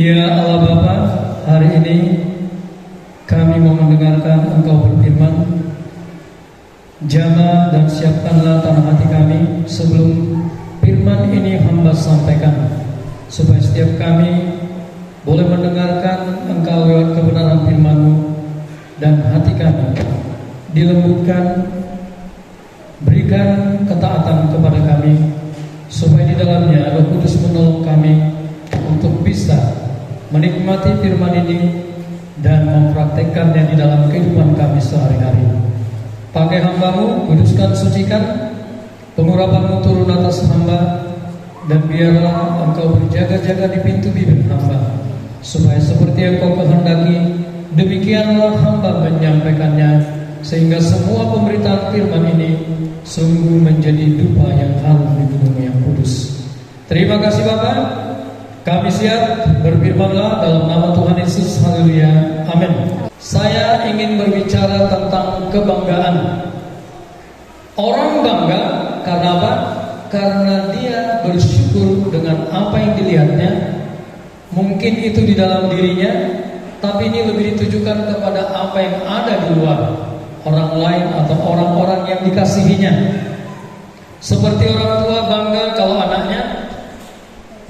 Ya Allah Bapa, hari ini kami mau mendengarkan Engkau berfirman. Jamah dan siapkanlah tanah hati kami sebelum firman ini hamba sampaikan, supaya setiap kami boleh mendengarkan Engkau lewat kebenaran firman-Mu, dan hati kami dilembutkan. Berikan ketaatan kepada kami, supaya di dalamnya Roh Kudus menolong kami untuk bisa menikmati firman ini dan mempraktekkannya di dalam kehidupan kami sehari-hari. Pakai hamba-Mu, kuduskan, sucikan, pengurapan-Mu turun atas hamba, dan biarlah Engkau berjaga-jaga di pintu bibir hamba, supaya seperti yang Kau kehendaki, demikianlah hamba menyampaikannya, sehingga semua pemberitaan firman ini sungguh menjadi dupa yang harum di gunung yang kudus. Terima kasih Bapa. Kami siap, berfirmanlah dalam nama Tuhan Yesus. Haleluya, amin. Saya ingin berbicara tentang kebanggaan. Orang bangga karena apa? Karena dia bersyukur dengan apa yang dilihatnya. Mungkin itu di dalam dirinya, tapi ini lebih ditujukan kepada apa yang ada di luar, orang lain atau orang-orang yang dikasihinya. Seperti orang tua bangga kalau anaknya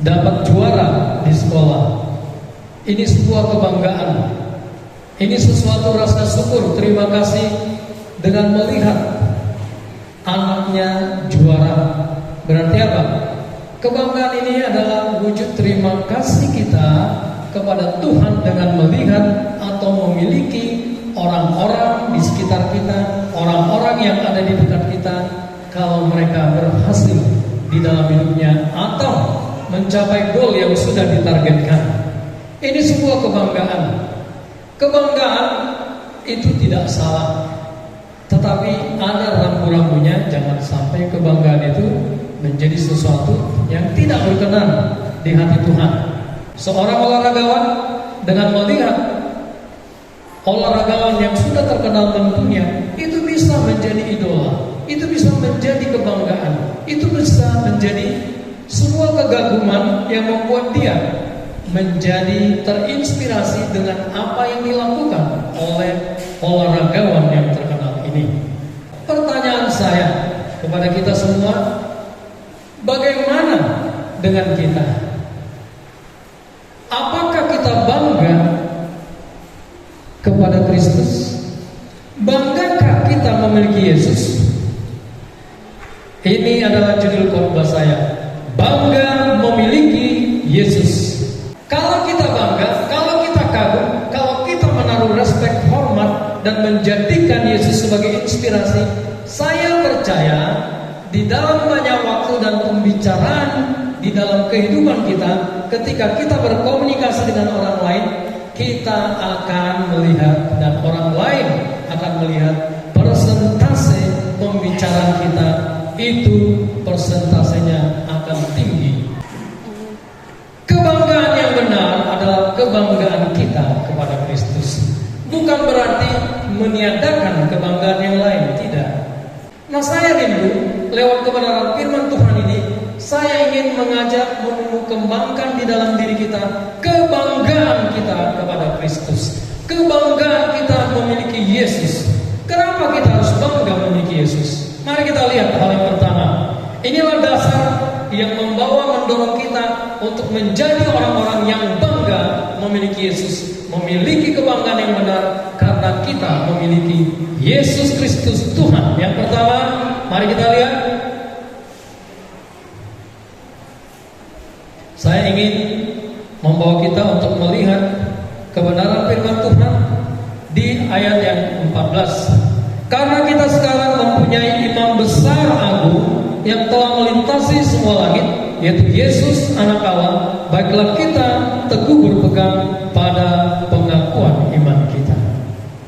dapat juara di sekolah. Ini sebuah kebanggaan. Ini sesuatu rasa syukur, terima kasih dengan melihat anaknya juara. Berarti apa? Kebanggaan ini adalah wujud terima kasih kita kepada Tuhan dengan melihat atau memiliki orang-orang di sekitar kita, orang-orang yang ada di dekat kita, kalau mereka berhasil di dalam hidupnya atau mencapai goal yang sudah ditargetkan. Ini sebuah kebanggaan. Kebanggaan itu tidak salah, tetapi ada rambu-rambunya. Jangan sampai kebanggaan itu menjadi sesuatu yang tidak berkenan di hati Tuhan. Seorang olahragawan dengan melihat olahragawan yang sudah terkenal mendunia, itu bisa menjadi idola, itu bisa menjadi kebanggaan, itu bisa menjadi sebuah kegaguman yang membuat dia menjadi terinspirasi dengan apa yang dilakukan oleh olahragawan yang terkenal ini. Pertanyaan saya kepada kita semua, bagaimana dengan kita? Apakah kita bangga kepada Kristus? Banggakah kita memiliki Yesus? Ini adalah judul khotbah saya, bangga memiliki Yesus. Kalau kita bangga, kalau kita kagum, kalau kita menaruh respek, hormat, dan menjadikan Yesus sebagai inspirasi, saya percaya di dalam banyak waktu dan pembicaraan di dalam kehidupan kita, ketika kita berkomunikasi dengan orang lain, kita akan melihat dan orang lain akan melihat persentase pembicaraan kita itu persentasenya akan tinggi. Kebanggaan yang benar adalah kebanggaan kita kepada Kristus. Bukan berarti meniadakan kebanggaan yang lain, tidak. Nah, saya rindu lewat kebenaran firman Tuhan ini, saya ingin mengajak mengembangkan di dalam diri kita kebanggaan kita kepada Kristus, kebanggaan kita memiliki Yesus. Kenapa kita harus bangga memiliki Yesus? Mari kita lihat hal yang pertama. Inilah dasar yang mendorong kita untuk menjadi orang-orang yang bangga memiliki Yesus, memiliki kebanggaan yang benar karena kita memiliki Yesus Kristus Tuhan. Yang pertama, mari kita lihat. Saya ingin membawa kita untuk melihat kebenaran firman Tuhan di ayat yang 14. Karena kita sekarang mempunyai imam besar agung yang telah melintasi semua langit, yaitu Yesus anak Allah, baiklah kita teguh berpegang pada pengakuan iman kita.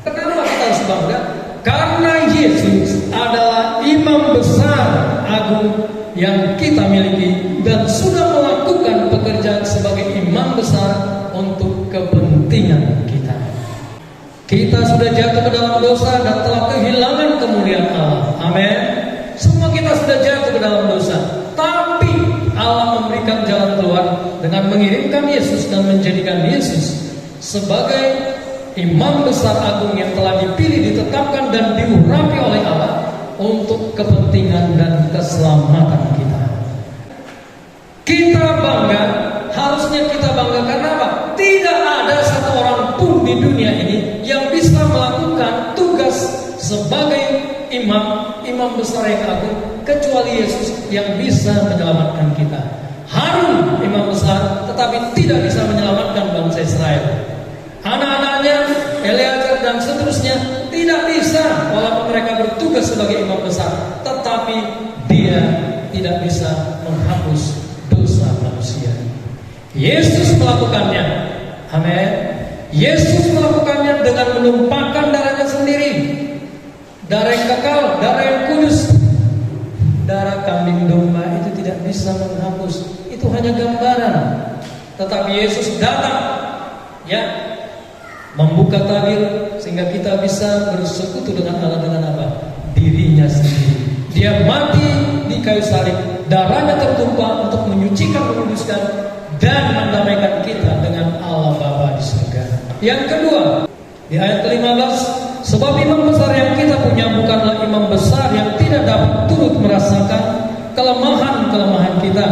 Kenapa kita harus bangga? Karena Yesus adalah imam besar agung yang kita miliki dan sudah melakukan pekerjaan sebagai imam besar untuk kepentingan kita. Kita sudah jatuh ke dalam dosa dan telah kehilangan kemuliaan Allah. Amin. Semua kita sudah jatuh ke dalam dosa, tapi Allah memberikan jalan keluar dengan dengan mengirimkan Yesus dan menjadikan Yesus sebagai Imam besar agung yang telah dipilih, ditetapkan dan diurapi oleh Allah untuk kepentingan dan keselamatan kita. Kita bangga, harusnya kita bangga karena apa? Tidak ada satu orang pun di dunia ini yang bisa melakukan tugas sebagai imam besar yang agung kecuali Yesus yang bisa menyelamatkan kita. Harun imam besar tetapi tidak bisa menyelamatkan bangsa Israel. Anak-anaknya, Eleazar dan seterusnya tidak bisa walaupun mereka bertugas sebagai imam besar, tetapi dia tidak bisa menghapus dosa manusia. Yesus melakukannya. Amin. Yesus melakukannya dengan menumpahkan darahnya sendiri. Darah yang kekal, darah yang kudus. Darah kambing domba itu tidak bisa menghapus. Itu hanya gambaran. Tetapi Yesus datang, ya, membuka tabir sehingga kita bisa bersekutu dengan Allah dengan apa? Dirinya sendiri. Dia mati di kayu salib, darahnya tertumpah untuk menyucikan, menguduskan dan mendamaikan kita dengan Allah Bapa di surga. Yang kedua, di ayat ke-15, sebab imam besar yang kita punya bukanlah imam besar yang tidak dapat turut merasakan kelemahan-kelemahan kita.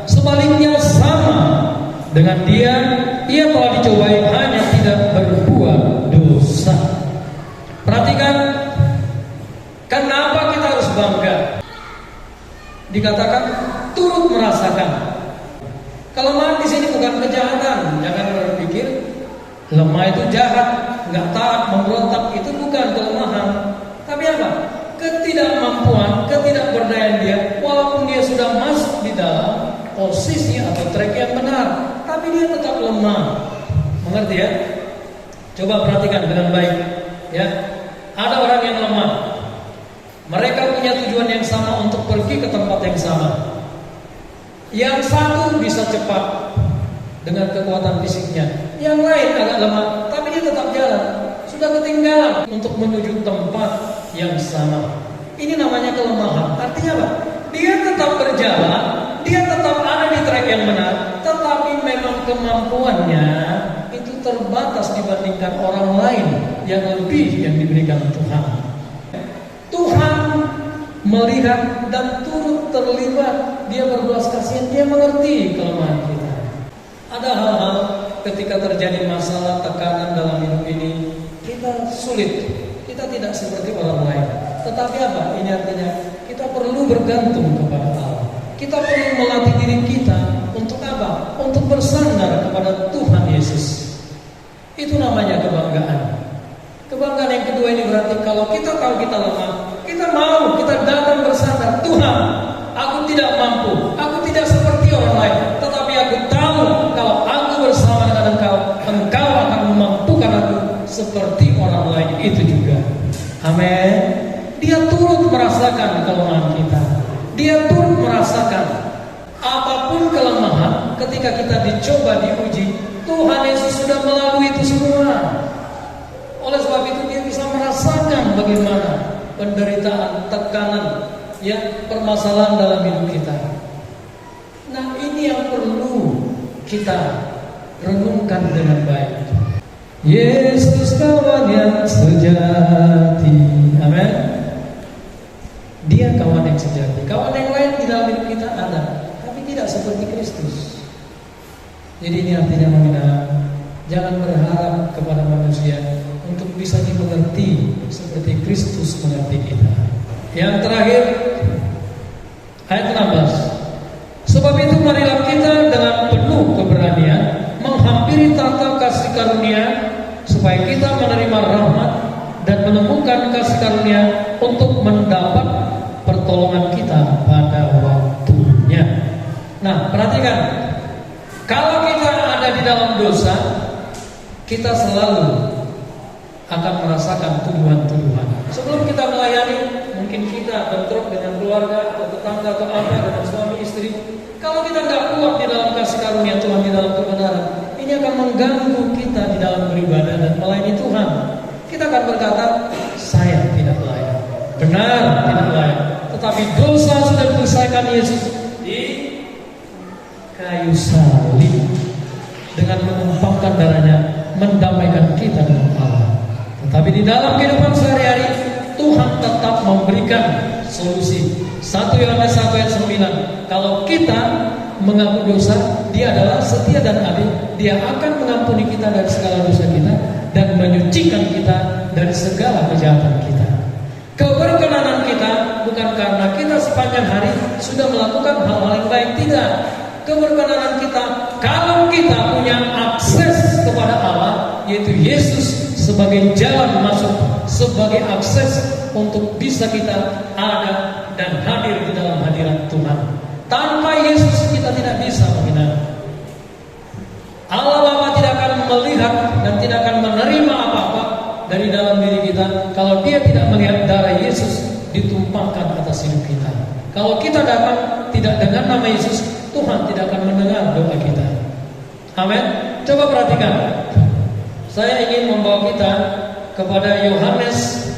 Sebaliknya sama dengan dia telah dicobai hanya tidak berbuat dosa. Perhatikan, kenapa kita harus bangga? Dikatakan turut merasakan. Kelemahan di sini bukan kejahatan. Jangan berpikir lemah itu jahat, nggak taat, memberontak, itu bukan kelemahan. Tapi apa? Ketidakmampuan, ketidakberdayaan dia, walaupun dia sudah masuk di dalam posisi atau track yang benar, tapi dia tetap lemah. Mengerti ya? Coba perhatikan dengan baik. Ya, ada orang yang lemah. Mereka punya tujuan yang sama untuk pergi ke tempat yang sama. Yang satu bisa cepat dengan kekuatan fisiknya, yang lain agak lemah, tapi dia tetap jalan. Sudah ketinggalan untuk menuju tempat yang sama. Ini namanya kelemahan. Artinya apa? Dia tetap berjalan, dia tetap ada di track yang benar, tetapi memang kemampuannya itu terbatas dibandingkan orang lain yang lebih yang diberikan Tuhan. Tuhan melihat dan turut terlibat. Dia berbelas kasihan, dia mengerti kelemahan kita. Ada hal-hal ketika terjadi masalah, tekanan dalam hidup ini, kita sulit, kita tidak seperti orang lain. Tetapi apa? Ini artinya kita perlu bergantung kepada Allah. Kita perlu melatih diri kita untuk apa? Untuk bersandar kepada Tuhan Yesus. Itu namanya kebanggaan. Kebanggaan yang kedua ini berarti kalau kita tahu kita lemah, kita mau, kita datang bersandar, Tuhan, aku tidak mampu, aku tidak seperti orang lain, tetapi aku tahu kalau aku bersama dengan Engkau akan memampukan aku seperti orang lain itu juga. Amin. Dia turut merasakan kelemahan kita. Dia turut merasakan apapun kelemahan ketika kita dicoba, diuji. Tuhan Yesus sudah melalui itu semua. Oleh sebab itu dia bisa merasakan bagaimana penderitaan, tekanan, ya, permasalahan dalam hidup kita. Nah, ini yang perlu kita renungkan dengan baik. Yesus kawan yang sejati. Amin. Dia kawan yang sejati. Kawan yang lain di dalam hidup kita ada, tapi tidak seperti Kristus. Jadi ini artinya jangan berharap kepada manusia untuk bisa dimengerti seperti Kristus mengerti kita. Yang terakhir, ayat 16. Sebab itu marilah kita dengan penuh keberanian menghampiri tahta kasih karunia, supaya kita menerima rahmat dan menemukan kasih karunia untuk mendapat pertolongan kita pada waktunya. Nah, perhatikan, kalau kita ada di dalam dosa, kita selalu akan merasakan tuduhan-tuduhan. Sebelum kita melayani, mungkin kita bentrok dengan keluarga atau tetangga atau anak dengan suami istri. Kalau kita nggak kuat di dalam kasih karunia Tuhan, di dalam kebenaran, ini akan mengganggu kita di dalam beribadah dan melayani Tuhan. Kita akan berkata, saya tidak layak, benar tidak layak. Tetapi dosa sudah diselesaikan Yesus di kayu salib. dengan menumpahkan darahnya, mendamaikan kita dengan Allah. Tetapi di dalam kehidupan sehari-hari, Tuhan tetap memberikan solusi. 1 Yohanes 1 ayat 9, kalau kita mengaku dosa, Dia adalah setia dan adil. Dia akan mengampuni kita dari segala dosa kita dan menyucikan kita dari segala kejahatan kita. Keberkenanan kita bukan karena kita sepanjang hari sudah melakukan hal-hal yang baik, tidak. Keberkenanan kita kalau kita punya akses kepada Allah, yaitu Yesus sebagai jalan masuk, sebagai akses untuk bisa kita ada dan hadir di dalam hadirat Tuhan. Tanpa Yesus kita tidak bisa mengenal Allah. Bapa tidak akan melihat dan tidak akan menerima apa-apa dari dalam diri kita kalau Dia tidak melihat darah Yesus ditumpahkan atas hidup kita. Kalau kita datang tidak dengan nama Yesus, Tuhan tidak akan mendengar doa kita. Amin. Coba perhatikan. Saya ingin membawa kita kepada Yohanes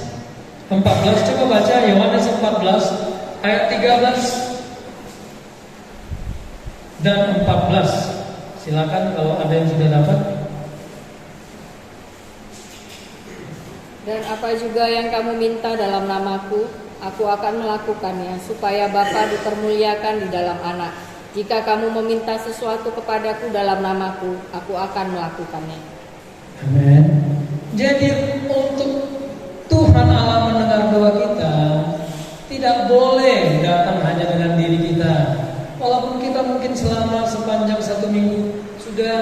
14. Coba baca Yohanes 14 ayat 13 dan 14. Silakan kalau ada yang sudah dapat. Dan apa juga yang kamu minta dalam namaku, aku akan melakukannya, supaya Bapa dipermuliakan di dalam Anak. Jika kamu meminta sesuatu kepadaku dalam namaku, aku akan melakukannya. Amin. Jadi untuk Tuhan Allah mendengar doa kita, tidak boleh datang hanya dengan diri kita. Walaupun kita mungkin selama sepanjang 1 minggu sudah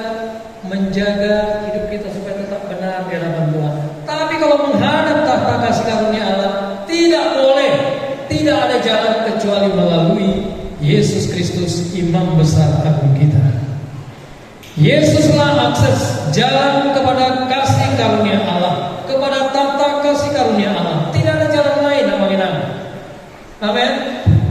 menjaga hidup kita supaya tetap benar di hadapan Tuhan. Tapi kalau menghadap tahta kasih karunia Allah, tidak boleh, tidak ada jalan kecuali melalui Yesus Kristus, Imam Besar Agung kita. Yesuslah akses jalan kepada kasih karunia Allah, kepada tahta kasih karunia Allah. Tidak ada jalan lain, amin. Amin.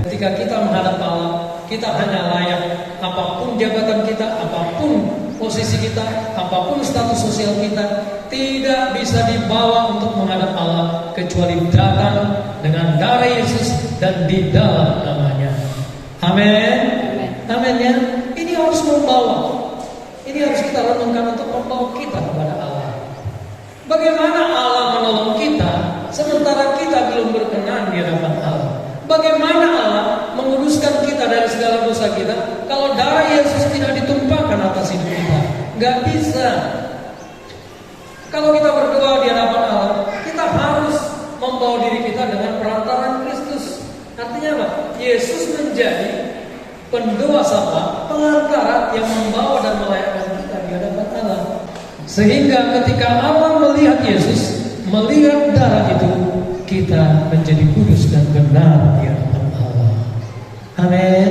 Ketika kita menghadap Allah, kita hanya layak. Apapun jabatan kita, apapun posisi kita, apapun status sosial kita, tidak bisa dibawa untuk menghadap Allah kecuali datang dengan darah Yesus dan di dalam namanya. Amin. Amin ya. Ini harus membawa. Ini harus kita renungkan untuk membawa kita kepada Allah. Bagaimana Allah menolong kita sementara kita belum berkenan di hadapan Allah? Bagaimana Allah menguduskan kita dari segala dosa kita kalau darah Yesus tidak ditumpahkan atas hidup kita? Gak bisa. Kalau kita berdoa di hadapan Allah, kita harus membawa diri kita dengan perantaraan Kristus. Artinya apa? Yesus menjadi pendoa sapa, pengantara yang membawa dan melayakkan kita di hadapan Allah. Sehingga ketika Allah melihat Yesus, melihat darah itu, kita menjadi kudus dan benar di hadapan Allah. Amin.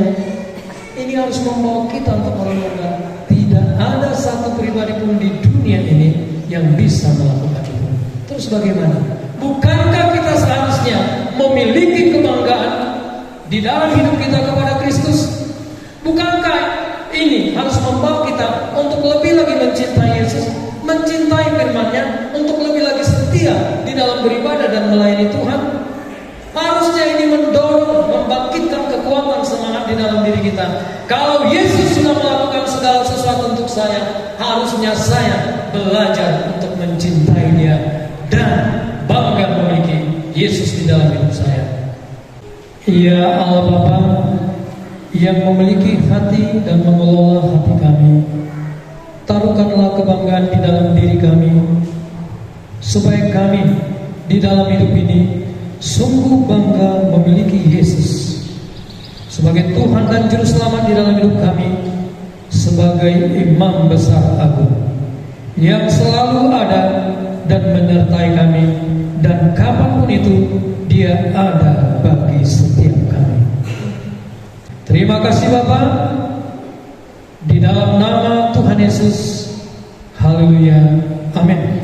Ini harus membawa kita untuk merenungkan, tidak ada satu pribadi pun di dunia ini yang bisa melakukan itu. Terus bagaimana? Bukankah kita seharusnya memiliki kebanggaan di dalam hidup kita kepada Kristus? Bukankah ini harus membawa kita untuk lebih lagi mencintai Yesus, mencintai firman-Nya, untuk lebih lagi setia di dalam beribadah dan melayani Tuhan? Harusnya ini mendorong, membangkitkan kekuatan semangat di dalam diri kita. Kalau Yesus sudah melakukan segala sesuatu untuk saya, harusnya saya belajar untuk mencintai Dia dan bangga memiliki Yesus di dalam hidup saya. Ya Allah Bapa yang memiliki hati dan mengelola hati kami, taruhkanlah kebanggaan di dalam diri kami, supaya kami di dalam hidup ini sungguh bangga memiliki Yesus sebagai Tuhan dan Juru Selamat di dalam hidup kami, sebagai Imam Besar Agung yang selalu ada dan menyertai kami, dan kapanpun itu Dia ada bagi setiap kami. Terima kasih Bapa, di dalam nama Tuhan Yesus. Haleluya. Amin.